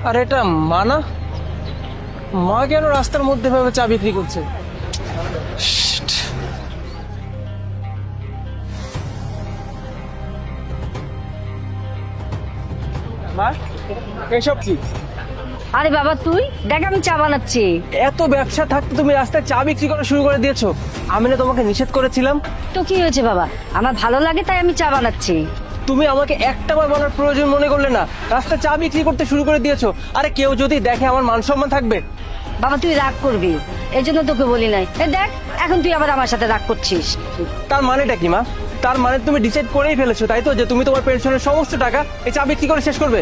আর এটা মা না? মা কেন রাস্তার মধ্যে ভাবে চা বিক্রি করছে? Shit! মা, এসব কি? আরে বাবা তুই দেখ আমি চা বানাচ্ছি। এত ব্যবসা থাকতে তুমি রাস্তায় চা বিক্রি করা শুরু করে দিয়েছো? আমি না তোমাকে নিষেধ করেছিলাম? তো কি হয়েছে বাবা, আমার ভালো লাগে তাই আমি চা বানাচ্ছি। তুমি আমাকে একটা বার বলার প্রয়োজন মনে করলে না, রাস্তায় চা বিক্রি করতে শুরু করে দিয়েছো। আরে কেউ যদি দেখে আমার মান সম্মান থাকবে? বাবা তুই রাগ করবি, এই জন্য তোকে বলি নাই। এ দেখ এখন তুই আবার আমার সাথে রাগ করছিস। তার মানেটা কি মা? তার মানে তুমি ডিসাইড করেই ফেলেছো তাই তো, যে তুমি তোমার পেনশনের সমস্ত টাকা এই চা বিক্রি করে শেষ করবে?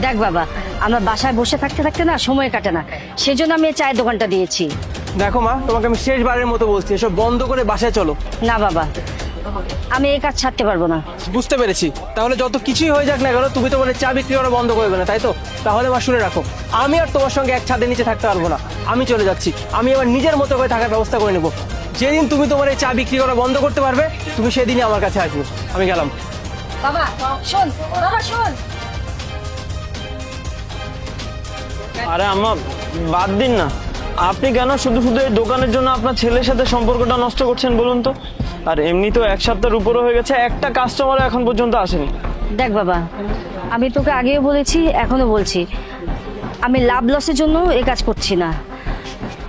দেখ বাবা, আমার বাসায় বসে থাকতে থাকতে না সময় কাটে না, সেজন্য আমি এই চায়ের দোকানটা দিয়েছি। দেখো মা, তোমাকে আমি শেষবারের মতো বলছি, এসব বন্ধ করে বাসায় চলো। না বাবা, আমি এই কাজ ছাড়তে পারবো না। বুঝতে পেরেছি, তাহলে যত কিছুই হয়ে যাক না কেন তুমি তোমার চা বিক্রি করা বন্ধ করবে না তাই তো? তাহলে মা শুনে রাখো, আমি আর তোমার সঙ্গে এক ছাদের নিচে থাকতে পারবো না। আমি চলে যাচ্ছি, আমি আমার নিজের মতো করে থাকার ব্যবস্থা করে নেবো। যেদিন তুমি তোমার এই চা বিক্রি করা বন্ধ করতে পারবে, তুমি সেদিনই আমার কাছে আসবে। আমি গেলাম। বাবা শোন, বাবা শোন। আরে আম্মা বাদ দিন না, আপনি কেন শুধু শুধু এই দোকানের জন্য আপনার ছেলের সাথে সম্পর্কটা নষ্ট করছেন বলুন তো? আর এমনি তো এক সপ্তাহের উপরে হয়ে গেছে, একটা কাস্টমারও এখন পর্যন্ত আসেনি। দেখ বাবা, আমি তোকে আগেও বলেছি এখনো বলছি, আমি লাভ লসের জন্য এই কাজ করছি না।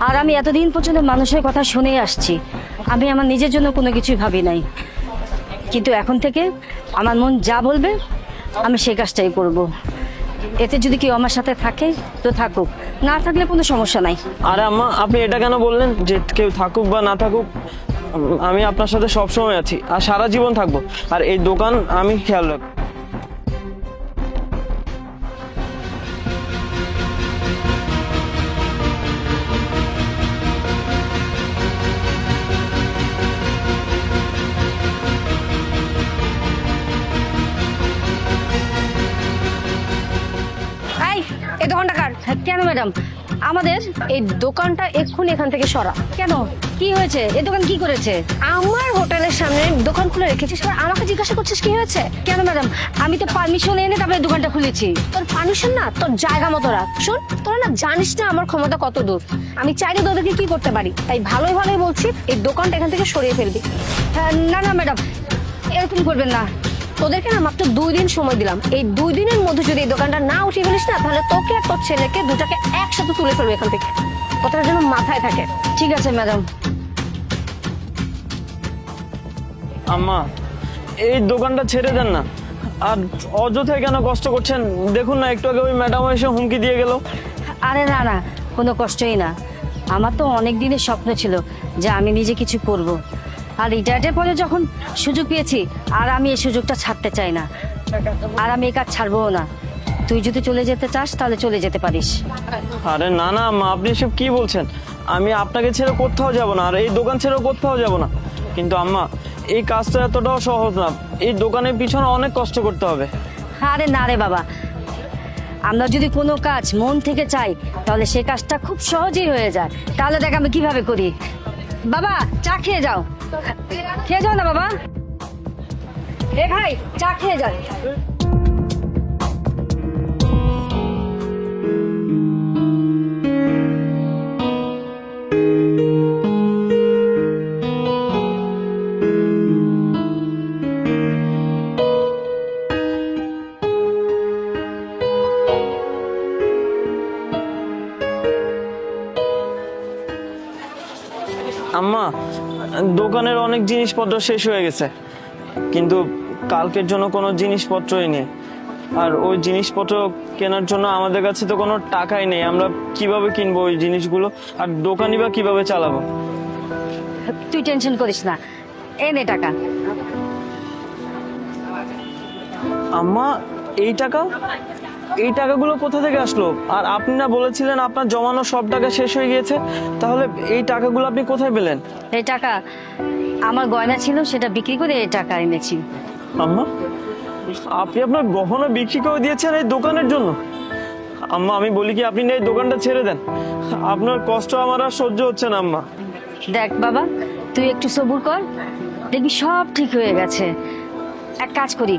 আর আমি এতদিন পর্যন্ত মানুষের কথা শুনেই আসছি, আমি আমার নিজের জন্য কোনো কিছুই ভাবি নাই। কিন্তু এখন থেকে আমার মন যা বলবে আমি সেই কাজটাই করব। এতে যদি কেউ আমার সাথে থাকে তো থাকুক, না থাকলে কোনো সমস্যা নাই। আরে আম্মা আপনি এটা কেন বললেন যে কেউ থাকুক বা না থাকুক? আমি আপনার সাথে সবসময় আছি আর সারা জীবন থাকবো, আর এই দোকান আমি খেয়াল রাখবো। এই দোকানটা কার? কেন ম্যাডাম? আমাদের এই দোকানটা এক্ষুনি এখান থেকে সরা। কেন, কি হয়েছে? এই দোকান কি করেছে? আমার হোটেলের সামনে দোকান খুলে রেখেছিস আর আমাকে জিজ্ঞাসা করছিস কি হয়েছে? কেন ম্যাডাম, আমি তো পারমিশন এনে তারপরে দোকানটা খুলেছি। তোর পারমিশন না, তোর জায়গা মতো রাখ। শোন, তোরা না জানিস না আমার ক্ষমতা কত দূর। আমি চাইলে তোদেরকে কি করতে পারি, তাই ভালোই ভালোই বলছি এই দোকানটা এখান থেকে সরিয়ে ফেলবি। না না ম্যাডাম, এরকম করবেন না। তোদেরকে না মাত্র 2 দিন সময় দিলাম, এই 2 দিনের মধ্যে যদি এই দোকানটা না উঠিয়ে ফেলিস না, তাহলে তোকে আর তোর ছেলেকে দুটাকে একসাথে তুলে ফেলবে এখান থেকে। কথাটা যেন মাথায় থাকে। ঠিক আছে ম্যাডাম। আম্মা এই দোকানটা ছেড়ে দেন না, আর অযথায় কেন কষ্ট করছেন? দেখুন না, একটু আগে ওই ম্যাডাম এসে হুমকি দিয়ে গেল। আরে না না, কোনো কষ্টই না। আমার তো অনেক দিনের স্বপ্ন ছিল যে আমি নিজে কিছু করব। আর রিটায়ার্ডের পরে যখন সুযোগ পেয়েছি, আর আমি এই সুযোগটা ছাড়তে চাই না, আর আমি এই কাজ ছাড়বও না। তুই যদি চলে যেতে চাস তাহলে চলে যেতে পারিস। আরে না না আম্মা, আপনি এসব কি বলছেন? আমি আপনাকে ছেড়ে কোথাও যাব না, আর এই দোকান ছেড়েও কোথাও যাব না। কিন্তু আম্মা এই কাজটা এতটাও সহজ না, এই দোকানের পিছনে অনেক কষ্ট করতে হবে। আরে না রে বাবা, আমরা যদি কোনো কাজ মন থেকে চাই তাহলে সেই কাজটা খুব সহজেই হয়ে যায়। তাহলে দেখ আমি কিভাবে করি। বাবা চা খেয়ে যাও, খেয়ে যাও না বাবা। এ ভাই চা খেয়ে যাও। আম্মা দোকানের অনেক জিনিসপত্র শেষ হয়ে গেছে, কিন্তু কালকের জন্য কোনো জিনিসপত্রই নেই। আর ওই জিনিসপত্র কেনার জন্য আমাদের কাছে তো কোনো টাকাই নেই। আমরা কিভাবে কিনবো ওই জিনিসগুলো, আর দোকানই বা কিভাবে চালাবো? তুই টেনশন করিস না, এই নে টাকা। আম্মা এই টাকাগুলো কোথা থেকে আসলো? আর আপনি না বলেছিলেন আপনার জমানো সব টাকা শেষ হয়ে গিয়েছে, তাহলে এই টাকাগুলো আপনি কোথায় পেলেন? এই টাকা আমার গয়না ছিল, সেটা বিক্রি করে এই টাকা এনেছি। আম্মা আপনি আপনার গহনা বিক্রি করে দিয়েছেন এই দোকানের জন্য? আম্মা আমি বলি কি, আপনি না এই দোকানটা ছেড়ে দেন, আপনার কষ্ট আমার আর সহ্য হচ্ছে না। আম্মা দেখ বাবা, তুই একটু সবুর কর, দেখবি সব ঠিক হয়ে গেছে। এক কাজ করি,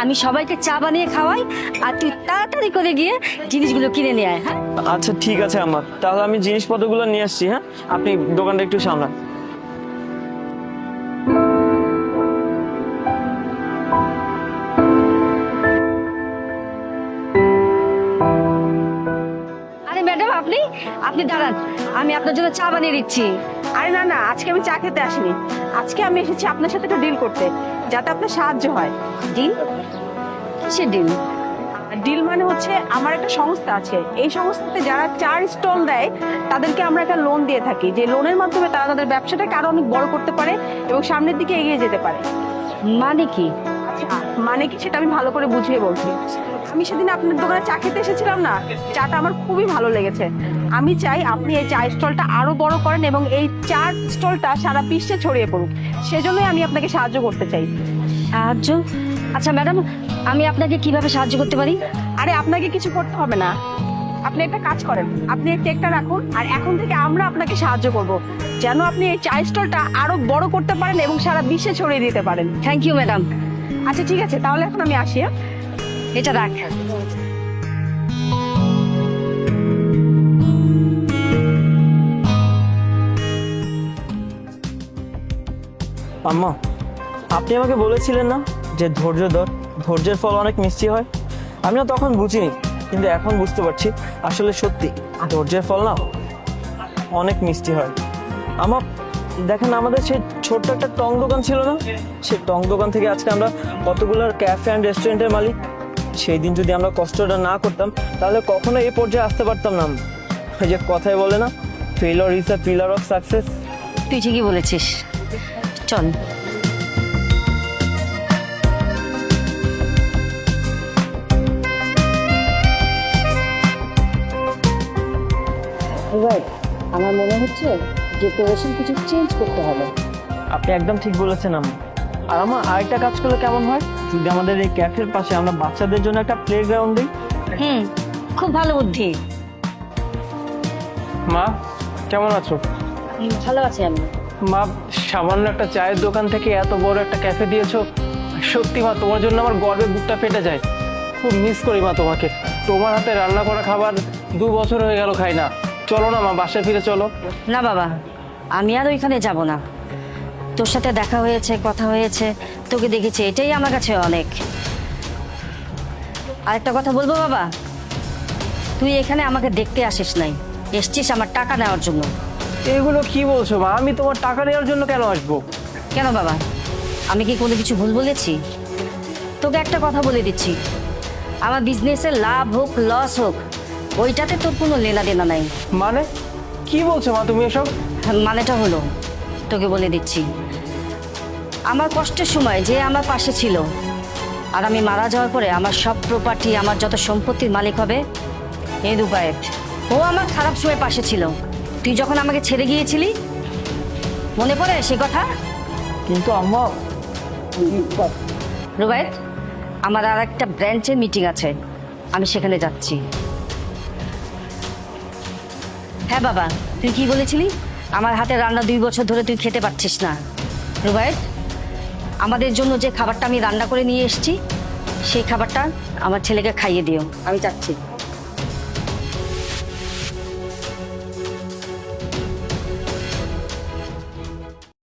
আমি সবাইকে চা বানিয়ে খাওয়াই, আর তুই তাড়াতাড়ি করে গিয়ে জিনিসগুলো কিনে নিয়ে আয়। হ্যাঁ, আচ্ছা ঠিক আছে আম্মা, তাহলে আমি জিনিসপত্রগুলো নিয়ে আসছি। হ্যাঁ, আপনি দোকানটা একটু সামলান। আরে ম্যাডাম, আপনি আপনি দাঁড়ান, আমি আপনার জন্য চা বানিয়ে দিচ্ছি। আরে না না, আজকে আমি চা খেতে আসিনি। আজকে আমি এসেছি আপনার সাথে একটা ডিল করতে, যাতে আপনার সাহায্য হয়। ডিল? কিসের ডিল? ডিল মানে হচ্ছে আমার একটা সংস্থা আছে, এই সংস্থাতে যারা চার স্টল দেয় তাদেরকে আমরা একটা লোন দিয়ে থাকি, যে লোনের মাধ্যমে তারা তাদের ব্যবসাটাকে আরো অনেক বড় করতে পারে এবং সামনের দিকে এগিয়ে যেতে পারে। মানে কি? মানে কি সেটা আমি ভালো করে বুঝিয়ে বলছি। আমি সেদিন আপনার দোকানে চা খেতে এসেছিলাম না, চাটা আমার খুবই ভালো লেগেছে। আমি চাই আপনি এই চা স্টলটা আরো বড় করেন এবং এই চার স্টলটা সারা বিশ্বে ছড়িয়ে পড়ুক। সেজন্যই আমি আপনাকে সাহায্য করতে চাই। সাহায্য? আচ্ছা ম্যাডাম, আমি আপনাকে কিভাবে সাহায্য করতে পারি? আরে আপনাকে কিছু করতে হবে না, আপনি একটা কাজ করেন, আপনি এই টেকটা রাখুন, আর এখন থেকে আমরা আপনাকে সাহায্য করব, যেন আপনি এই চা স্টলটা আরো বড় করতে পারেন এবং সারা বিশ্বে ছড়িয়ে দিতে পারেন। Thank you madam. আচ্ছা ঠিক আছে, তাহলে এখন আমি আসি। হ্যাঁ? এটা রাখ। আম্মা, আপনি আমাকে বলেছিলেন না যে ধৈর্য ধর, ধৈর্যের ফল অনেক মিষ্টি হয়। আমি না তখন বুঝিনি, কিন্তু এখন বুঝতে পারছি আসলে সত্যি ধৈর্যের ফল না অনেক মিষ্টি হয়। আমার দেখেন, আমাদের সেই ছোট্ট একটা টং দোকান ছিল না, সেই টং দোকান থেকে আজকে আমরা কতগুলো ক্যাফে অ্যান্ড রেস্টুরেন্টের মালিক। সেই দিন যদি আমরা কষ্টটা না করতাম তাহলে কখনো এই পর্যায়ে আসতে পারতাম না। ওই যে কথায় বলে না, failure is a pillar of success. তুই ঠিকই বলেছিস, চল। আমার মনে হচ্ছে ডেকোরেশন কিছু চেঞ্জ করতে হবে। আপনি একদম ঠিক বলেছেন আম্মা। আর আমার আরেকটা কাজ করলে কেমন হয়, যদি আমাদের এই ক্যাফের পাশে আমরা বাচ্চাদের জন্য একটা প্লে গ্রাউন্ড দিই। খুব ভালো বুদ্ধি। মা কেমন আছো? ভালো আছি আমি। মা, সামান্য একটা চায়ের দোকান থেকে এত বড় একটা ক্যাফে দিয়েছো, সত্যি মা তোমার জন্য আমার গর্বে বুকটা ফেটে যায়। খুব মিস করি মা তোমাকে। তোমার হাতে রান্না করা খাবার 2 বছর হয়ে গেল খাই না। চলো না মা, বাসায় ফিরে চলো। না বাবা, আমি আর ওইখানে যাব না। তোর সাথে দেখা হয়েছে, কথা হয়েছে, তোকে দেখেছি, এটাই আমার কাছে অনেক। আরেকটা কথা বলবো বাবা, তুই এখানে আমাকে দেখতে আসিস নাই, এসছিস আমার টাকা নেওয়ার জন্য। এগুলো কি বলছো মা? আমি তোমার টাকা নেওয়ার জন্য কেন আসবো? কেন বাবা, আমি কি কোনো কিছু ভুল বলেছি? তোকে একটা কথা বলে দিচ্ছি, আমার বিজনেসে লাভ হোক লস হোক, ওইটাতে তোর কোনো লেনা দেনা নাই। মানে কি বলছো মা তুমি এসব? মানেটা হলো, তোকে বলে দিচ্ছি, আমার কষ্টের সময় যে আমার পাশে ছিল, আর আমি মারা যাওয়ার পরে আমার সব প্রপার্টি, আমার যত সম্পত্তির মালিক হবে, এই রুবায়েত। ও আমার খারাপ সময় পাশে ছিল। তুই যখন আমাকে ছেড়ে গিয়েছিলি, মনে পড়ে সে কথা? কিন্তু আম্মা, রুবায়েত, আমার আর একটা ব্রাঞ্চের মিটিং আছে, আমি সেখানে যাচ্ছি। হ্যাঁ বাবা, তুই কি বলেছিলি? আমার হাতে রান্না 2 বছর ধরে তুই খেতে পারছিস না। রুবায়েত, আমাদের জন্য যে খাবারটা আমি রান্না করে নিয়ে এসেছি, সেই খাবারটা আমার ছেলেকে খাইয়ে দিও। আমি যাচ্ছি।